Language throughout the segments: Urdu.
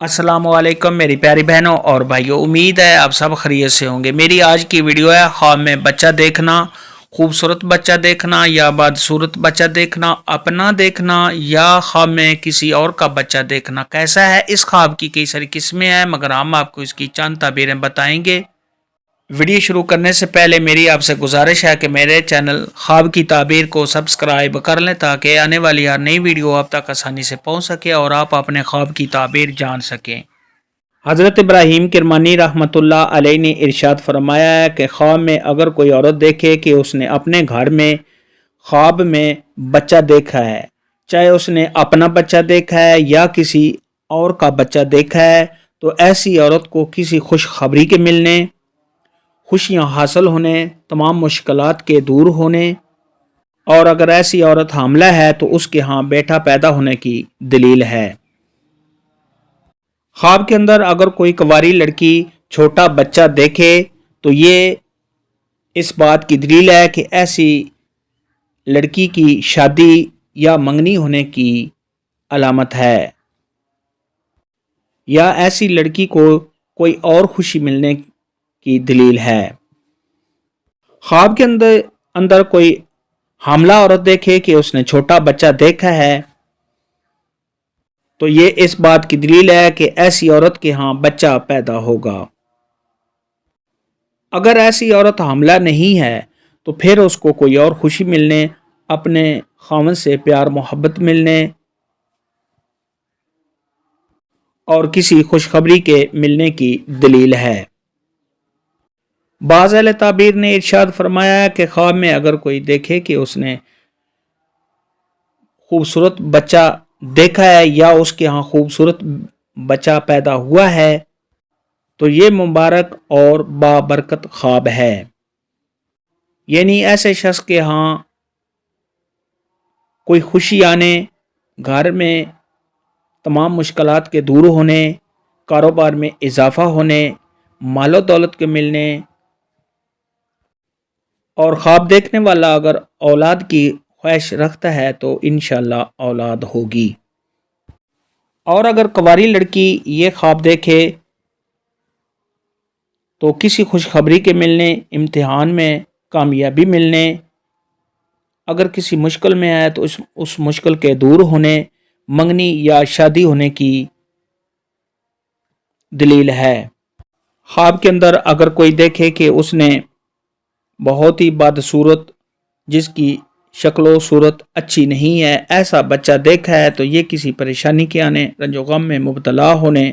السلام علیکم میری پیاری بہنوں اور بھائیوں، امید ہے آپ سب خیریت سے ہوں گے۔ میری آج کی ویڈیو ہے خواب میں بچہ دیکھنا، خوبصورت بچہ دیکھنا یا بدصورت بچہ دیکھنا، اپنا دیکھنا یا خواب میں کسی اور کا بچہ دیکھنا کیسا ہے۔ اس خواب کی کئی ساری قسمیں ہیں مگر ہم آپ کو اس کی چند تعبیریں بتائیں گے۔ ویڈیو شروع کرنے سے پہلے میری آپ سے گزارش ہے کہ میرے چینل خواب کی تعبیر کو سبسکرائب کر لیں تاکہ آنے والی ہر نئی ویڈیو آپ تک آسانی سے پہنچ سکے اور آپ اپنے خواب کی تعبیر جان سکیں۔ حضرت ابراہیم کرمانی رحمۃ اللہ علیہ نے ارشاد فرمایا ہے کہ خواب میں اگر کوئی عورت دیکھے کہ اس نے اپنے گھر میں خواب میں بچہ دیکھا ہے، چاہے اس نے اپنا بچہ دیکھا ہے یا کسی اور کا بچہ دیکھا ہے، تو ایسی عورت کو کسی خوشخبری کے ملنے، خوشیاں حاصل ہونے، تمام مشکلات کے دور ہونے، اور اگر ایسی عورت حاملہ ہے تو اس کے ہاں بیٹا پیدا ہونے کی دلیل ہے۔ خواب کے اندر اگر کوئی کنواری لڑکی چھوٹا بچہ دیکھے تو یہ اس بات کی دلیل ہے کہ ایسی لڑکی کی شادی یا منگنی ہونے کی علامت ہے، یا ایسی لڑکی کو کوئی اور خوشی ملنے کی دلیل ہے۔ خواب کے اندر کوئی حاملہ عورت دیکھے کہ اس نے چھوٹا بچہ دیکھا ہے تو یہ اس بات کی دلیل ہے کہ ایسی عورت کے ہاں بچہ پیدا ہوگا۔ اگر ایسی عورت حاملہ نہیں ہے تو پھر اس کو کوئی اور خوشی ملنے، اپنے خاوند سے پیار محبت ملنے اور کسی خوشخبری کے ملنے کی دلیل ہے۔ بعض اہل تعبیر نے ارشاد فرمایا ہے کہ خواب میں اگر کوئی دیکھے کہ اس نے خوبصورت بچہ دیکھا ہے یا اس کے ہاں خوبصورت بچہ پیدا ہوا ہے تو یہ مبارک اور بابرکت خواب ہے، یعنی ایسے شخص کے ہاں کوئی خوشی آنے، گھر میں تمام مشکلات کے دور ہونے، کاروبار میں اضافہ ہونے، مال و دولت کے ملنے، اور خواب دیکھنے والا اگر اولاد کی خواہش رکھتا ہے تو انشاءاللہ اولاد ہوگی۔ اور اگر کنواری لڑکی یہ خواب دیکھے تو کسی خوشخبری کے ملنے، امتحان میں کامیابی ملنے، اگر کسی مشکل میں آئے تو اس مشکل کے دور ہونے، منگنی یا شادی ہونے کی دلیل ہے۔ خواب کے اندر اگر کوئی دیکھے کہ اس نے بہت ہی بدصورت، جس کی شکل و صورت اچھی نہیں ہے، ایسا بچہ دیکھا ہے تو یہ کسی پریشانی کے آنے، رنج و غم میں مبتلا ہونے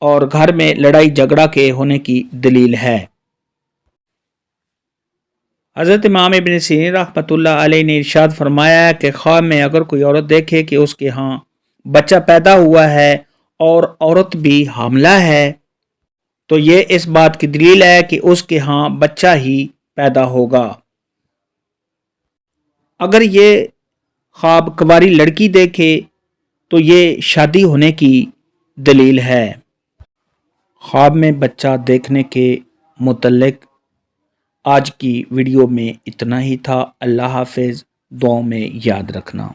اور گھر میں لڑائی جھگڑا کے ہونے کی دلیل ہے۔ حضرت امام ابن سیرین رحمۃ اللہ علیہ نے ارشاد فرمایا ہے کہ خواب میں اگر کوئی عورت دیکھے کہ اس کے ہاں بچہ پیدا ہوا ہے اور عورت بھی حاملہ ہے تو یہ اس بات کی دلیل ہے کہ اس کے ہاں بچہ ہی پیدا ہوگا۔ اگر یہ خواب کنواری لڑکی دیکھے تو یہ شادی ہونے کی دلیل ہے۔ خواب میں بچہ دیکھنے کے متعلق آج کی ویڈیو میں اتنا ہی تھا۔ اللہ حافظ، دعاؤں میں یاد رکھنا۔